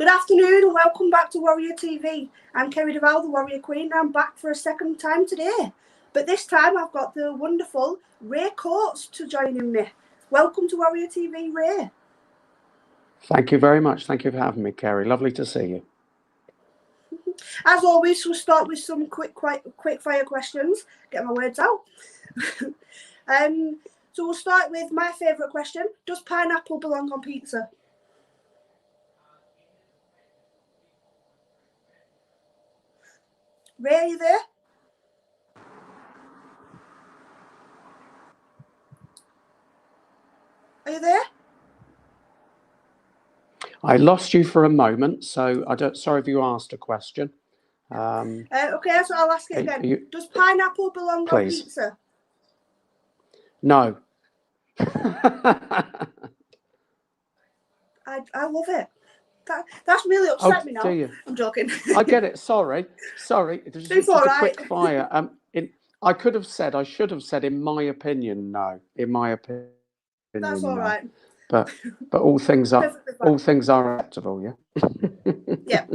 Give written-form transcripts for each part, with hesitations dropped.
Good afternoon and welcome back to Warrior TV. I'm Kerry Duval, the Warrior Queen. I'm back for a second time today. But this time I've got the wonderful Ray Coates to join me. Welcome to Warrior TV, Ray. Thank you very much. Thank you for having me, Kerry. Lovely to see you. As always, we'll start with some quick fire questions. Get my words out. So we'll start with my favourite question. Does pineapple belong on pizza? Ray, are you there? Are you there? I lost you for a moment, so sorry if you asked a question. Okay, so I'll ask it again. Does pineapple belong on pizza? No. I love it. That's really upset me now. Do you? I'm joking. I get it. Sorry. It's just a quick fire. I should have said, in my opinion, no. In my opinion, that's all right. But all things are acceptable, yeah. Yeah.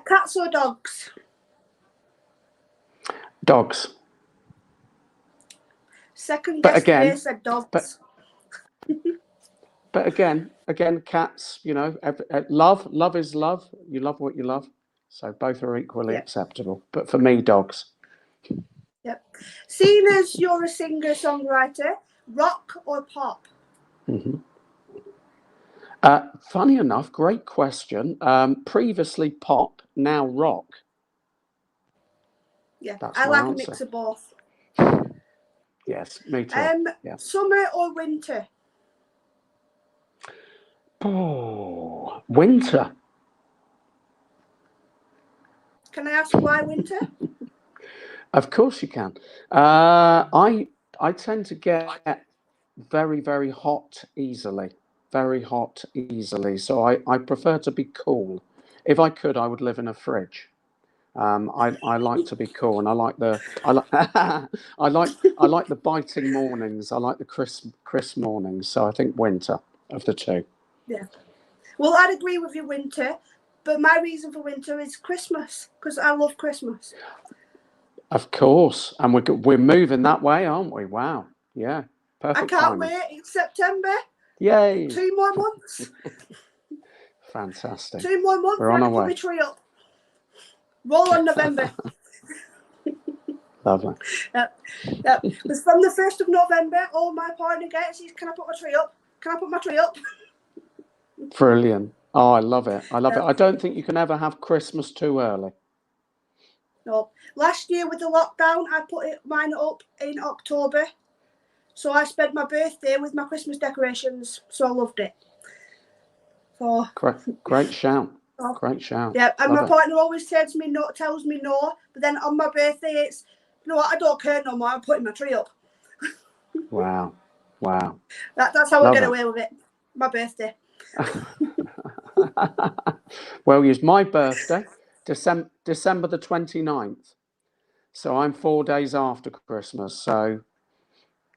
Cats or dogs? Dogs. Second guess Ray said dogs. But again, cats. You know, love is love. You love what you love, so both are equally acceptable. But for me, dogs. Yep. Seeing as you're a singer-songwriter, rock or pop? Mm-hmm. Funny enough, great question. Previously pop, now rock. Yeah, that's I like a mix of both. Yes, me too. Summer or winter? Oh, winter. Can I ask why winter? Of course you can. I tend to get very, very hot easily. Very hot easily. So I prefer to be cool. If I could, I would live in a fridge. I like to be cool, and I like the biting mornings. I like the crisp mornings. So I think winter of the two. Yeah. Well, I'd agree with you, winter. But my reason for winter is Christmas, because I love Christmas. Of course, and we're moving that way, aren't we? Wow. Yeah. Perfect. I can't wait. It's September. Yay. 2 more months. Fantastic. 2 more months. We're on our way. Put my tree up. Roll on November. Lovely. Yep. Because from the 1st of November, all my partner gets is, can I put my tree up? Can I put my tree up? Brilliant. Oh, I love it. I love it. I don't think you can ever have Christmas too early. No. Last year with the lockdown, I put mine up in October. So I spent my birthday with my Christmas decorations. So I loved it. So Great shout. Great shout. Yeah, and my partner always tells me no, but then on my birthday it's, you know what, I don't care no more, I'm putting my tree up. Wow. That's how I get away with it. My birthday. Well, it's my birthday, December the 29th. So I'm 4 days after Christmas. So,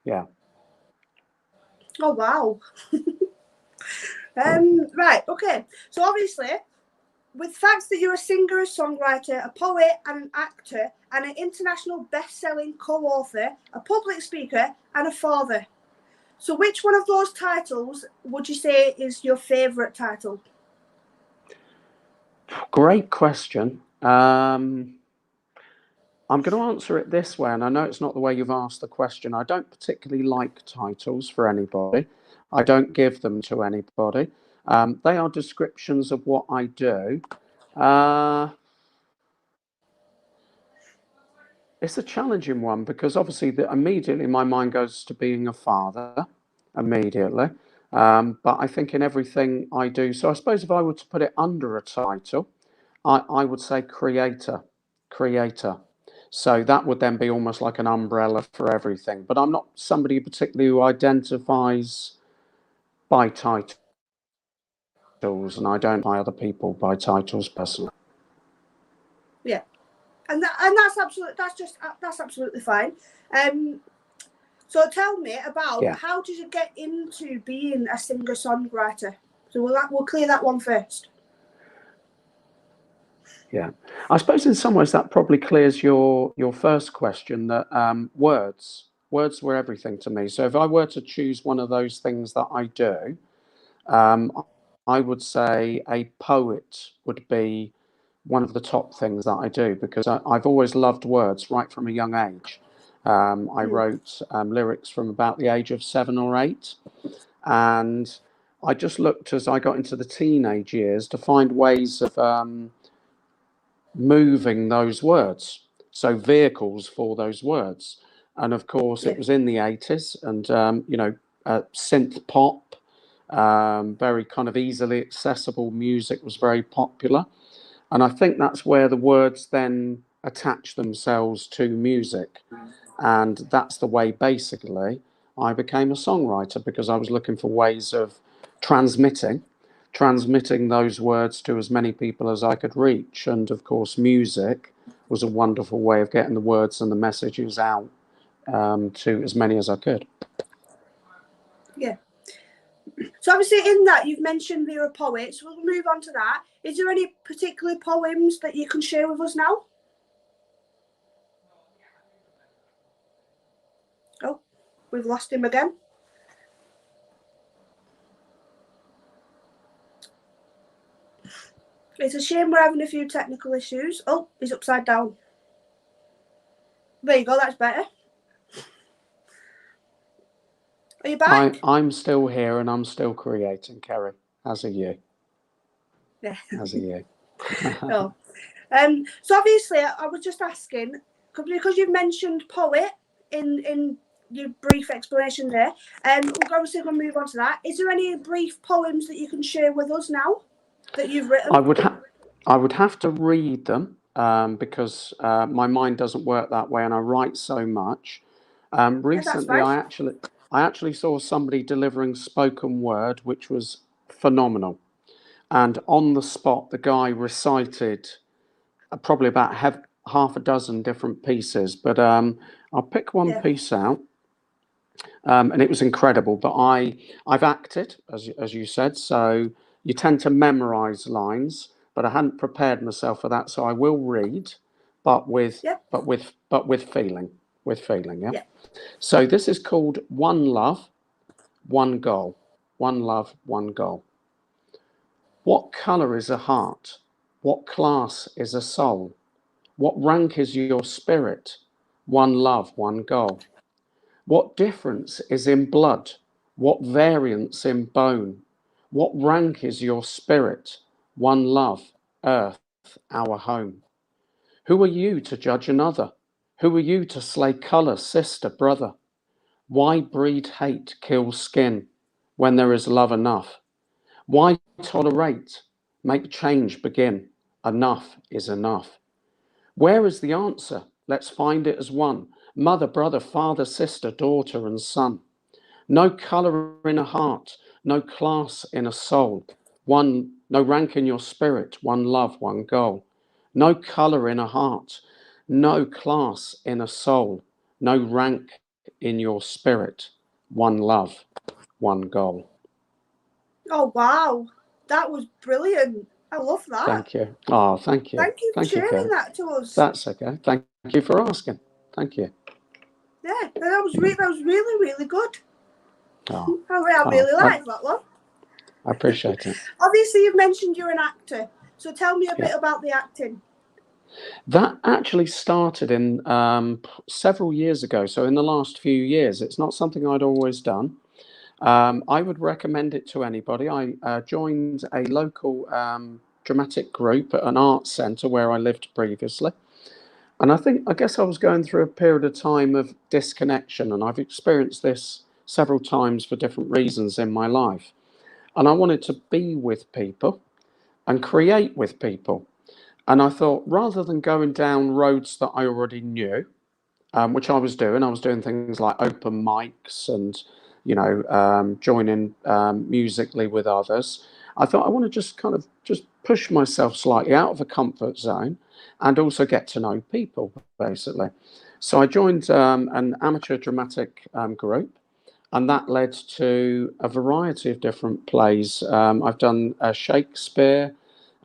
yeah. Oh, wow. Right, okay. So obviously, with facts that you're a singer, a songwriter, a poet and an actor, and an international best-selling co-author, a public speaker and a father. So which one of those titles would you say is your favourite title? Great question. I'm going to answer it this way, and I know it's not the way you've asked the question. I don't particularly like titles for anybody. I don't give them to anybody. They are descriptions of what I do. It's a challenging one because obviously immediately my mind goes to being a father, immediately. But I think in everything I do, so I suppose if I were to put it under a title, I would say creator. So that would then be almost like an umbrella for everything. But I'm not somebody particularly who identifies by titles, and I don't buy other people by titles personally. Yeah, and that's absolutely fine. So tell me about how did you get into being a singer-songwriter? So we'll clear that one first. Yeah, I suppose in some ways that probably clears your first question, that words were everything to me. So if I were to choose one of those things that I do, um, I would say a poet would be one of the top things that I do, because I've always loved words right from a young age. I wrote lyrics from about the age of 7 or 8, and I just looked as I got into the teenage years to find ways of moving those words, so vehicles for those words. And of course, it was in the 80s, and synth pop, very kind of easily accessible music was very popular. And I think that's where the words then attach themselves to music. And that's the way, basically, I became a songwriter, because I was looking for ways of transmitting those words to as many people as I could reach. And of course, music was a wonderful way of getting the words and the messages out to as many as I could. Yeah. So obviously in that you've mentioned you're a poet, so we'll move on to that. Is there any particular poems that you can share with us now? Oh, we've lost him again. It's a shame we're having a few technical issues. Oh, he's upside down. There you go, that's better. Are you back? I'm still here and I'm still creating, Kerry, as are you. Yeah. As are you. Oh. So obviously I was just asking, because you've mentioned poet in your brief explanation there, we're obviously going to move on to that. Is there any brief poems that you can share with us now that you've written? I would have to read them, because my mind doesn't work that way, and I write so much. Recently, I actually saw somebody delivering spoken word, which was phenomenal. And on the spot, the guy recited probably about half a dozen different pieces. But I'll pick one piece out. And it was incredible. But I've acted, as you said, so you tend to memorize lines, but I hadn't prepared myself for that, so I will read, but with feeling, yeah. So this is called One Love, One Goal. One love, one goal. What color is a heart? What class is a soul? What rank is your spirit? One love, one goal. What difference is in blood? What variance in bone? What rank is your spirit? One love, earth, our home. Who are you to judge another? Who are you to slay colour, sister, brother? Why breed hate, kill skin, when there is love enough? Why tolerate? Make change begin. Enough is enough. Where is the answer? Let's find it as one. Mother, brother, father, sister, daughter, and son. No colour in a heart, no class in a soul. One, no rank in your spirit, one love, one goal. No colour in a heart, no class in a soul. No rank in your spirit, one love, one goal. Oh, wow. That was brilliant. I love that. Thank you. Oh, thank you. Thank you for sharing that to us. That's okay. Thank you for asking. Thank you. Yeah, that was really, really good. Oh, I really like that one. I appreciate it. Obviously, you've mentioned you're an actor, so tell me a bit about the acting. That actually started in several years ago. So in the last few years, it's not something I'd always done. I would recommend it to anybody. I joined a local dramatic group at an arts centre where I lived previously. And I guess I was going through a period of time of disconnection, and I've experienced this several times for different reasons in my life. And I wanted to be with people and create with people. And I thought, rather than going down roads that I already knew, which I was doing things like open mics and, joining musically with others. I thought I want to just push myself slightly out of a comfort zone and also get to know people, basically. So I joined an amateur dramatic group, And that led to a variety of different plays. I've done Shakespeare.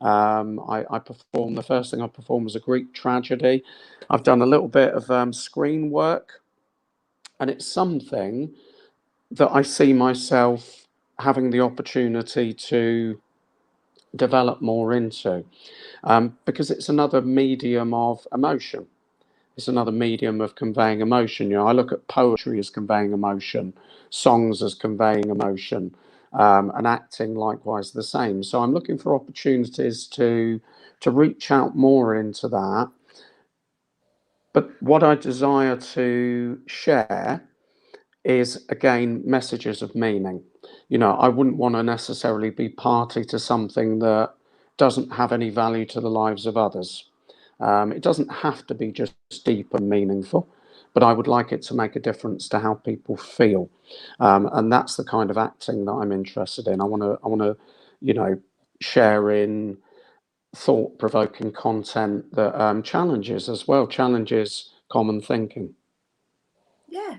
I performed, the first thing I performed was a Greek tragedy. I've done a little bit of screen work, and it's something that I see myself having the opportunity to develop more into, because it's another medium of emotion. It's another medium of conveying emotion. I look at poetry as conveying emotion, songs as conveying emotion, and acting likewise the same. So I'm looking for opportunities to reach out more into that. But what I desire to share is, again, messages of meaning. I wouldn't want to necessarily be party to something that doesn't have any value to the lives of others. It doesn't have to be just deep and meaningful, but I would like it to make a difference to how people feel, and that's the kind of acting that I'm interested in. I want to, share in thought-provoking content that challenges as well, challenges common thinking. Yeah,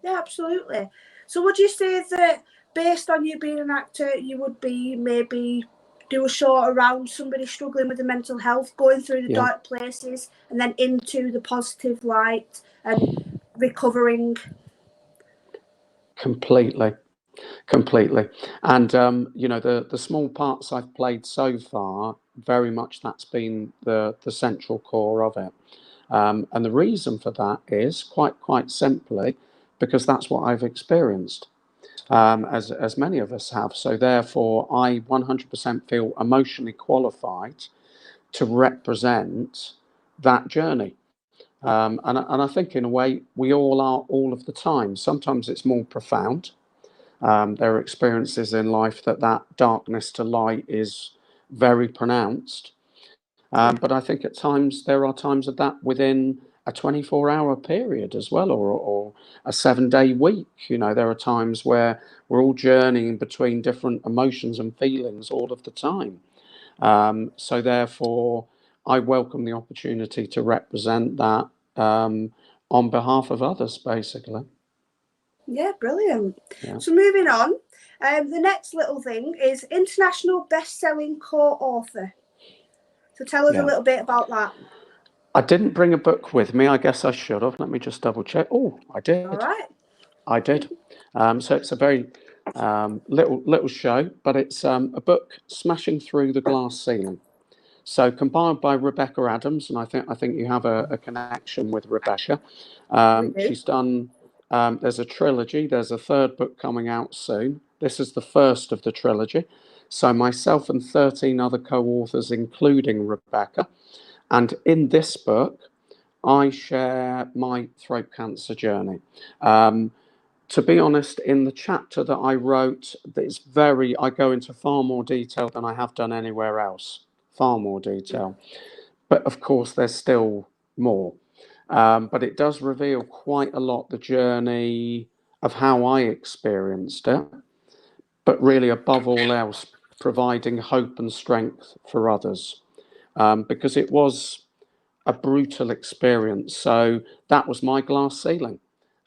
yeah, absolutely. So would you say that based on you being an actor, you would be maybe do a show around somebody struggling with the mental health, going through the dark places and then into the positive light and recovering? Completely. And the small parts I've played so far, very much that's been the central core of it. And the reason for that is quite simply because that's what I've experienced, as many of us have. So therefore, I 100% feel emotionally qualified to represent that journey. And I think in a way we all are all of the time. Sometimes it's more profound. There are experiences in life that darkness to light is very pronounced. But I think at times there are times of that within a 24-hour period as well, or a 7-day week. There are times where we're all journeying between different emotions and feelings all of the time. So therefore, I welcome the opportunity to represent that, on behalf of others, basically. Yeah, brilliant. Yeah. So moving on, the next little thing is international best-selling co-author. So tell us a little bit about that. I didn't bring a book with me. I guess I should have. Let me just double check. Oh, I did. All right. I did. So it's a very little show, but it's a book, Smashing Through the Glass Ceiling. So compiled by Rebecca Adams, and I think you have a connection with Rebecca. She's done. There's a trilogy. There's a third book coming out soon. This is the first of the trilogy. So myself and 13 other co-authors, including Rebecca, and in this book, I share my throat cancer journey. To be honest, in the chapter that I wrote, I go into far more detail than I have done anywhere else. Far more detail. But of course, there's still more. But it does reveal quite a lot the journey of how I experienced it. But really, above all else, providing hope and strength for others. Because it was a brutal experience. So that was my glass ceiling,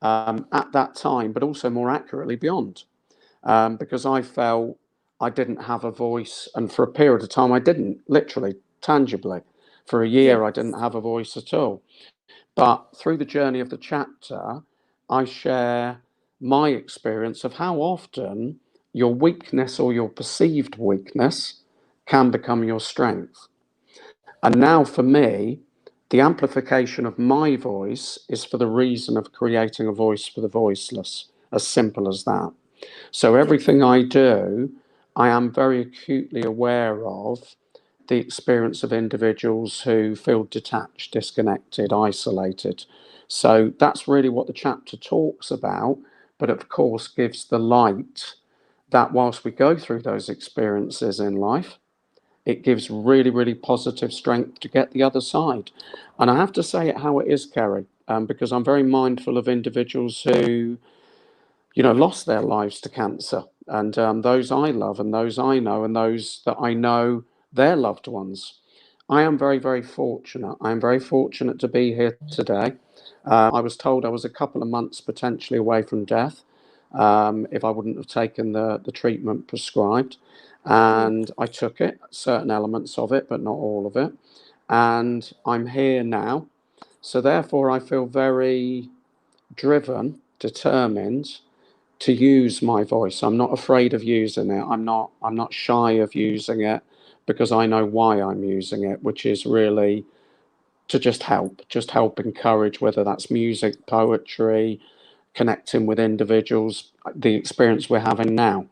at that time, but also more accurately beyond, because I felt I didn't have a voice. And for a period of time, I didn't, literally, tangibly. For a year, I didn't have a voice at all. But through the journey of the chapter, I share my experience of how often your weakness or your perceived weakness can become your strength. And now for me, the amplification of my voice is for the reason of creating a voice for the voiceless, as simple as that. So everything I do, I am very acutely aware of the experience of individuals who feel detached, disconnected, isolated. So that's really what the chapter talks about, but of course gives the light that whilst we go through those experiences in life, it gives really positive strength to get the other side. And I have to say it how it is, Kerry, because I'm very mindful of individuals who, lost their lives to cancer, and those I love and those I know and those that I know their loved ones. I am very fortunate. I am very fortunate to be here today. I was told I was a couple of months potentially away from death. if I wouldn't have taken the treatment prescribed. And I took it, certain elements of it, but not all of it. And I'm here now. So therefore, I feel very driven, determined to use my voice. I'm not afraid of using it. I'm not shy of using it because I know why I'm using it, which is really to just help encourage, whether that's music, poetry, connecting with individuals, the experience we're having now.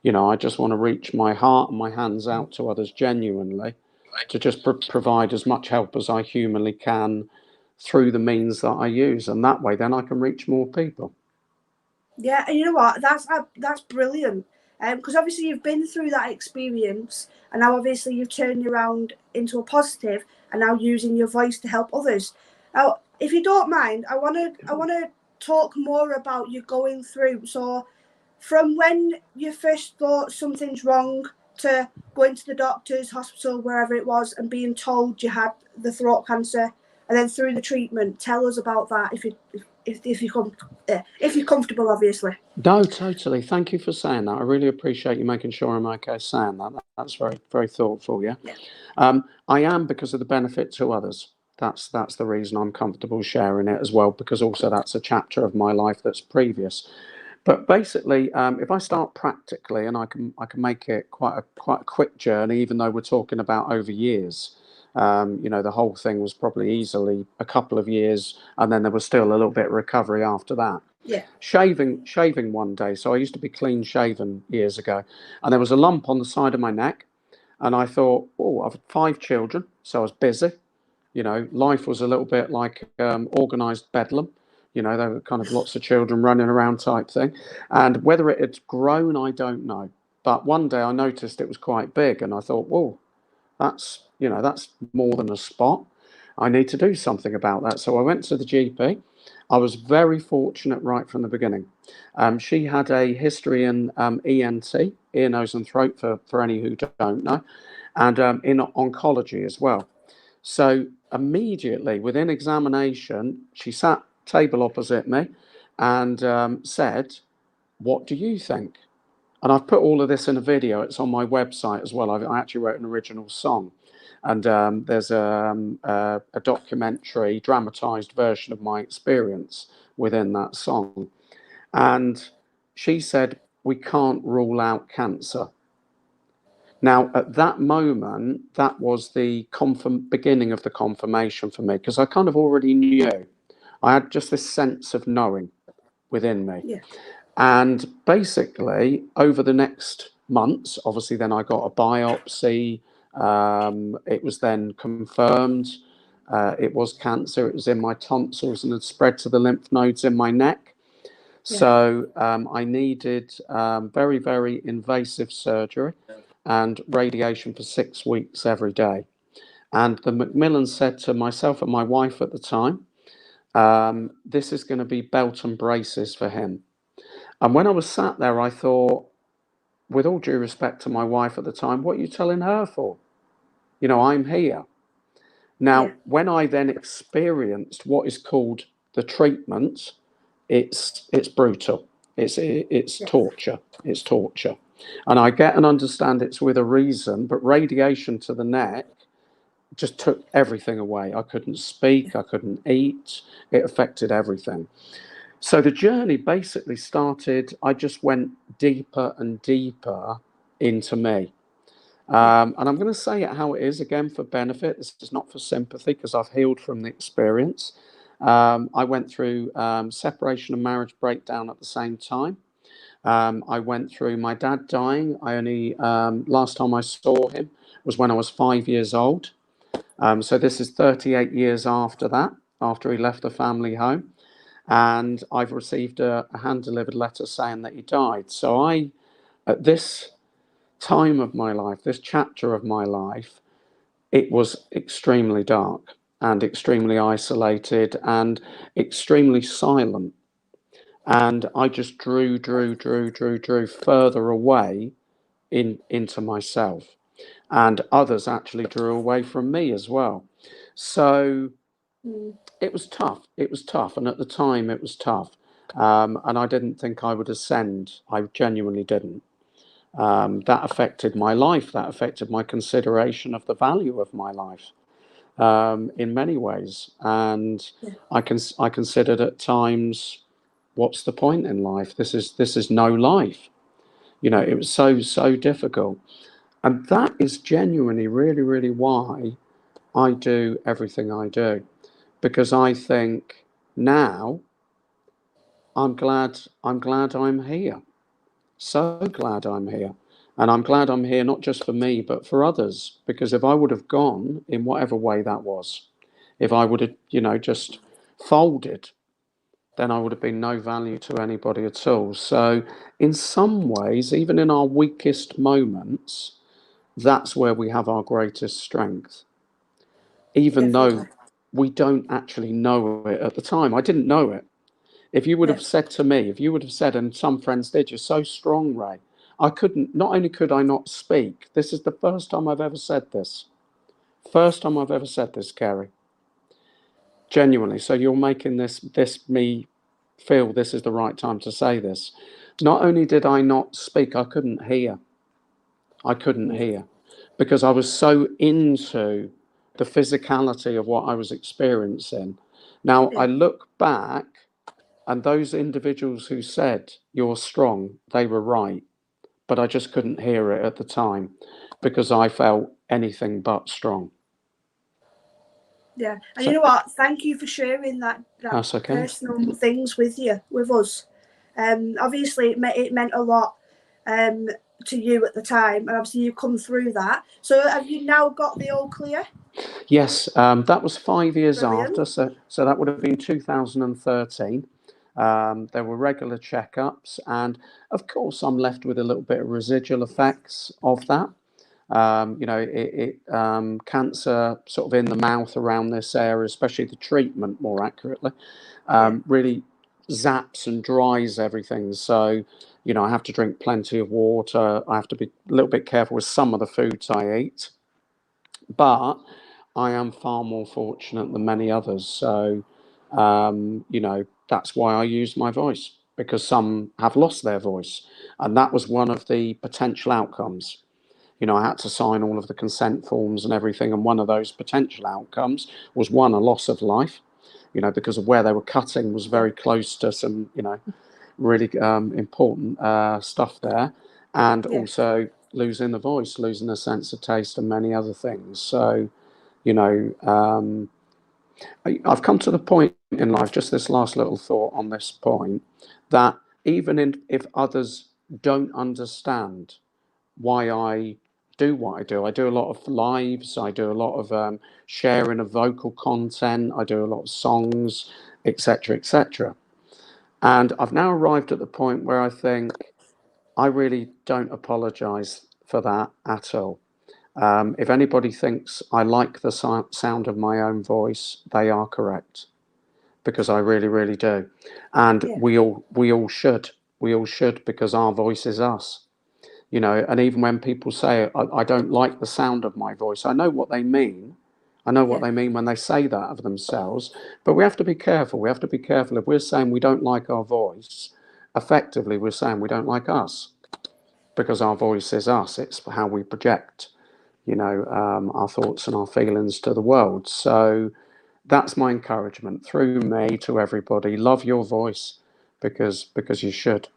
I just want to reach my heart and my hands out to others genuinely to just provide as much help as I humanly can through the means that I use. And that way, then I can reach more people. Yeah, and you know what? That's brilliant. Because obviously you've been through that experience, and now obviously you've turned around into a positive, and now using your voice to help others. Now, if you don't mind, I wanna talk more about you going through. So, from when you first thought something's wrong to going to the doctor's, hospital, wherever it was, and being told you had the throat cancer, and then through the treatment. Tell us about that if you're comfortable, obviously. No, totally. Thank you for saying that. I really appreciate you making sure I'm okay saying that. That's very, very thoughtful. Yeah. I am, because of the benefit to others. That's the reason I'm comfortable sharing it as well, because also that's a chapter of my life that's previous. But basically, if I start practically, and I can make it quite a quick journey, even though we're talking about over years. The whole thing was probably easily a couple of years, and then there was still a little bit of recovery after that. Yeah. Shaving one day. So I used to be clean shaven years ago, and there was a lump on the side of my neck, and I thought, oh, I've had 5 children, so I was busy. Life was a little bit like organised bedlam. There were kind of lots of children running around type thing. And whether it had grown, I don't know. But one day I noticed it was quite big, and I thought, whoa, that's more than a spot. I need to do something about that. So I went to the GP. I was very fortunate right from the beginning. She had a history in ENT, ear, nose and throat, for any who don't know, and in oncology as well. So immediately within examination, she sat table opposite me and said, "What do you think?" And I've put all of this in a video. It's on my website as well. I actually wrote an original song. And there's a documentary, dramatized version of my experience within that song. And she said, "We can't rule out cancer." Now, at that moment, that was the beginning of the confirmation for me, because I kind of already knew. I had just this sense of knowing within me. Yeah. And basically, over the next months, obviously, then I got a biopsy. It was then confirmed it was cancer. It was in my tonsils and had spread to the lymph nodes in my neck. Yeah. So I needed very, very invasive surgery and radiation for 6 weeks every day. And the Macmillan said to myself and my wife at the time, this is going to be belt and braces for him. And when I was sat there, I thought, with all due respect to my wife at the time, what are you telling her for? I'm here. Now, when I then experienced what is called the treatment, it's brutal. It's torture. It's torture. And I get and understand it's with a reason, but radiation to the neck just took everything away. I couldn't speak. I couldn't eat. It affected everything. So the journey basically started, I just went deeper and deeper into me. And I'm going to say it how it is, again, for benefit. This is not for sympathy, because I've healed from the experience. I went through separation and marriage breakdown at the same time. I went through my dad dying. Last time I saw him was when I was 5 years old. So this is 38 years after that, after he left the family home. And I've received a hand-delivered letter saying that he died. So at this time of my life, this chapter of my life, it was extremely dark and extremely isolated and extremely silent. And I just drew further away into myself. And others actually drew away from me as well. So it was tough. It was tough. And at the time, it was tough. And I didn't think I would ascend. I genuinely didn't. That affected my life. That affected my consideration of the value of my life in many ways. And Yeah. I considered at times, what's the point in life? This is no life. It was so difficult. And that is genuinely really, really why I do everything I do. Because I think now I'm glad I'm here. So glad I'm here. And I'm glad I'm here not just for me, but for others. Because if I would have gone in whatever way that was, if I would have, just folded, then I would have been no value to anybody at all. So, in some ways, even in our weakest moments, that's where we have our greatest strength, even Definitely. though we don't actually know it at the time. I didn't know it. If you would Yeah. have said to me, if you would have said, and some friends did, you're so strong, Ray. I couldn't, not only could I not speak, this is the first time I've ever said this. First time I've ever said this, Kerry. Genuinely. So you're making this me feel this is the right time to say this. Not only did I not speak, I couldn't hear. I couldn't hear because I was so into the physicality of what I was experiencing. Now I Yeah. look back, and those individuals who said you're strong, they were right, but I just couldn't hear it at the time because I felt anything but strong. Yeah. And you So know what? Thank you for sharing that that's okay. personal things with us. Obviously, it meant a lot to you at the time, and obviously you've come through that. So have you now got the all clear? Yes, that was 5 years Brilliant. after, so that would have been 2013. There were regular checkups, and of course, I'm left with a little bit of residual effects of that. Cancer sort of in the mouth around this area, especially the treatment, more accurately, Yeah. really zaps and dries everything. So, I have to drink plenty of water. I have to be a little bit careful with some of the foods I eat, but I am far more fortunate than many others. So, that's why I use my voice, because some have lost their voice. And that was one of the potential outcomes. I had to sign all of the consent forms and everything. And one of those potential outcomes was one, a loss of life, because of where they were cutting was Yeah. very close to some, really important stuff there. And Yeah. also losing the voice, losing the sense of taste and many other things. So, you know, um, I've come to the point in life, just this last little thought on this point, that if others don't understand why I do what I do a lot of lives, I do a lot of sharing of vocal content, I do a lot of songs, etc., etc. And I've now arrived at the point where I think I really don't apologize for that at all. If anybody thinks I like the sound of my own voice, they are correct, because I really, really do. And Yeah. we all should. We all should, because our voice is us. And even when people say, I don't like the sound of my voice, I know what they mean. I know what Yeah. they mean when they say that of themselves. But we have to be careful. We have to be careful. If we're saying we don't like our voice, effectively we're saying we don't like us, because our voice is us. It's how we project, our thoughts and our feelings to the world. So that's my encouragement through me to everybody. Love your voice, because you should.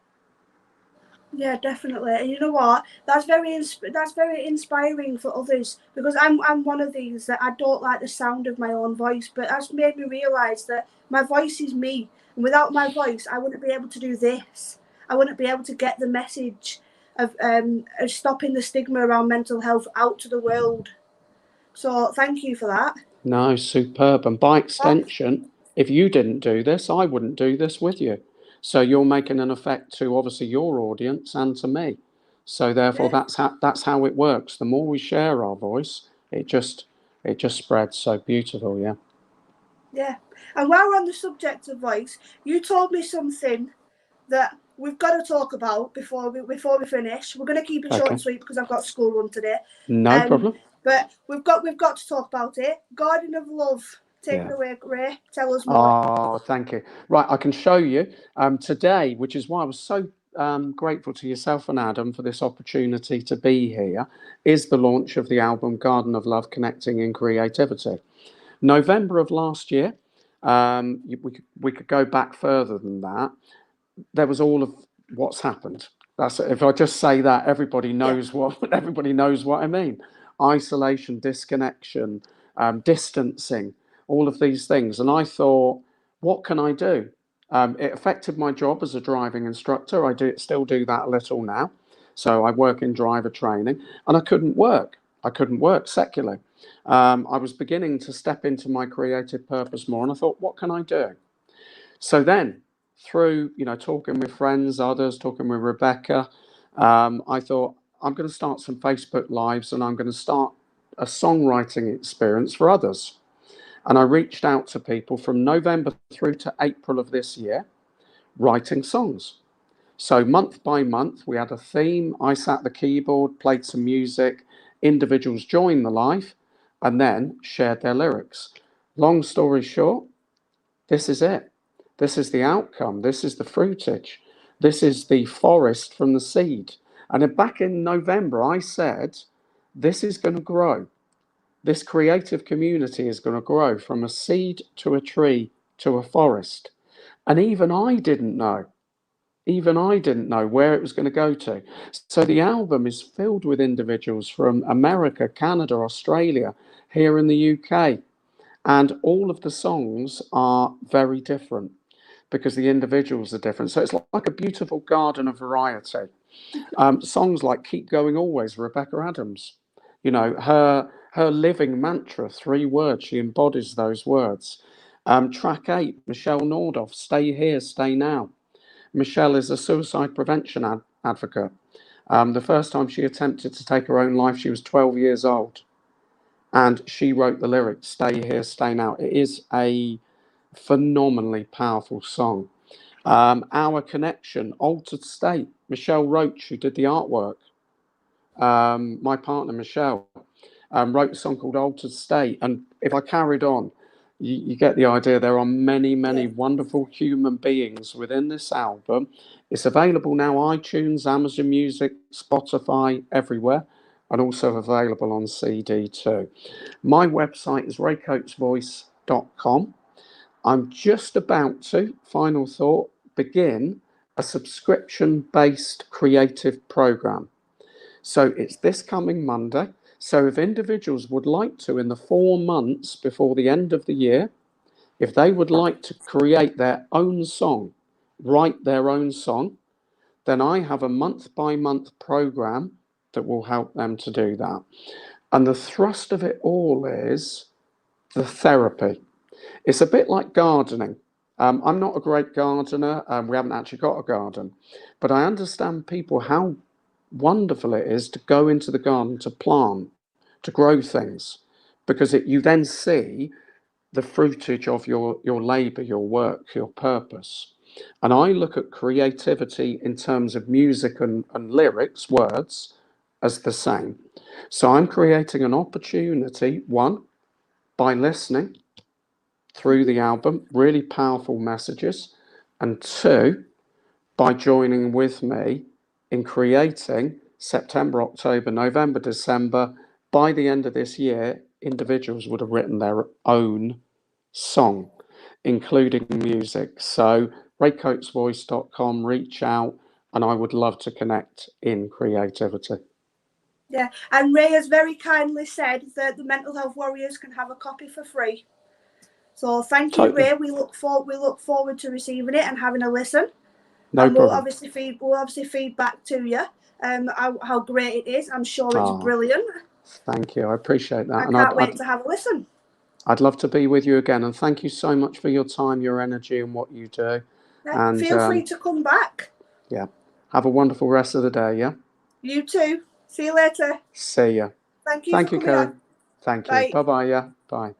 Yeah, definitely. And you know what? That's that's very inspiring for others, because I'm one of these that I don't like the sound of my own voice, but that's made me realise that my voice is me, and without my voice, I wouldn't be able to do this. I wouldn't be able to get the message of stopping the stigma around mental health out to the world. So thank you for that. No, superb. And by extension, if you didn't do this, I wouldn't do this with you. So you're making an effect to obviously your audience and to me. So therefore, Yeah. that's how it works. The more we share our voice, it just spreads. So beautiful, yeah. Yeah. And while we're on the subject of voice, you told me something that we've got to talk about before we finish. We're going to keep it short Okay, and sweet because I've got school run today. no Um, problem. but we've got to talk about it. Garden of Love. Take Yeah. it away, Ray. Tell us more. Oh, thank you. Right, I can show you today, which is why I was so grateful to yourself and Adam for this opportunity to be here, is the launch of the album Garden of Love Connecting in Creativity. November of last year, we could go back further than that. There was all of what's happened. That's if I just say that, everybody knows what everybody knows what I mean. Isolation, disconnection, distancing, all of these things. And I thought, what can I do? It affected my job as a driving instructor. Still do that a little now. So I work in driver training, and I couldn't work. I couldn't work secularly. I was beginning to step into my creative purpose more, and I thought, what can I do? So then, through talking with friends, others, talking with Rebecca, I thought I'm going to start some Facebook Lives, and I'm going to start a songwriting experience for others. And I reached out to people from November through to April of this year, writing songs. So month by month, we had a theme. I sat at the keyboard, played some music, individuals joined the live, and then shared their lyrics. Long story short, this is it. This is the outcome. This is the fruitage. This is the forest from the seed. And then back in November, I said, this is going to grow. This creative community is going to grow from a seed to a tree to a forest. And even I didn't know where it was going to go to. So the album is filled with individuals from America, Canada, Australia, here in the UK. And all of the songs are very different because the individuals are different. So it's like a beautiful garden of variety. Songs like Keep Going Always, Rebecca Adams. Her living mantra, 3 words, she embodies those words. Track 8, Michelle Nordoff, Stay Here, Stay Now. Michelle is a suicide prevention advocate. The first time she attempted to take her own life, she was 12 years old. And she wrote the lyrics, Stay Here, Stay Now. It is a phenomenally powerful song. Our Connection, Altered State. Michelle Roach, who did the artwork. My partner, Michelle, wrote a song called Altered State. And if I carried on, you get the idea. There are many, many wonderful human beings within this album. It's available now, iTunes, Amazon Music, Spotify, everywhere, and also available on CD too. My website is raycoatesvoice.com. I'm just about to, final thought, begin a subscription-based creative program. So it's this coming Monday. So if individuals would like to, in the 4 months before the end of the year, if they would like to create their own song, write their own song, then I have a month-by-month program that will help them to do that. And the thrust of it all is the therapy. It's a bit like gardening. I'm not a great gardener. We haven't actually got a garden. But I understand people how wonderful it is to go into the garden to plant, to grow things, because you then see the fruitage of your labour, your work, your purpose. And I look at creativity in terms of music and lyrics, words, as the same. So I'm creating an opportunity, one, by listening through the album, really powerful messages, and two, by joining with me in creating September, October, November, December. By the end of this year, individuals would have written their own song, including music. So raycoatesvoice.com, reach out, and I would love to connect in creativity. Yeah, and Ray has very kindly said that the Mental Health Warriors can have a copy for free. So thank you, Ray. We look forward to receiving it and having a listen. No We'll problem. obviously feed back to you how great it is. I'm sure it's brilliant. Thank you. I appreciate that. I can't wait to have a listen. I'd love to be with you again, and thank you so much for your time, your energy, and what you do. Yeah, and feel free to come back. Yeah. Have a wonderful rest of the day, yeah? You too. See you later. See ya. Thank you, Kerry. Thank you. Bye. Bye-bye, yeah. Bye.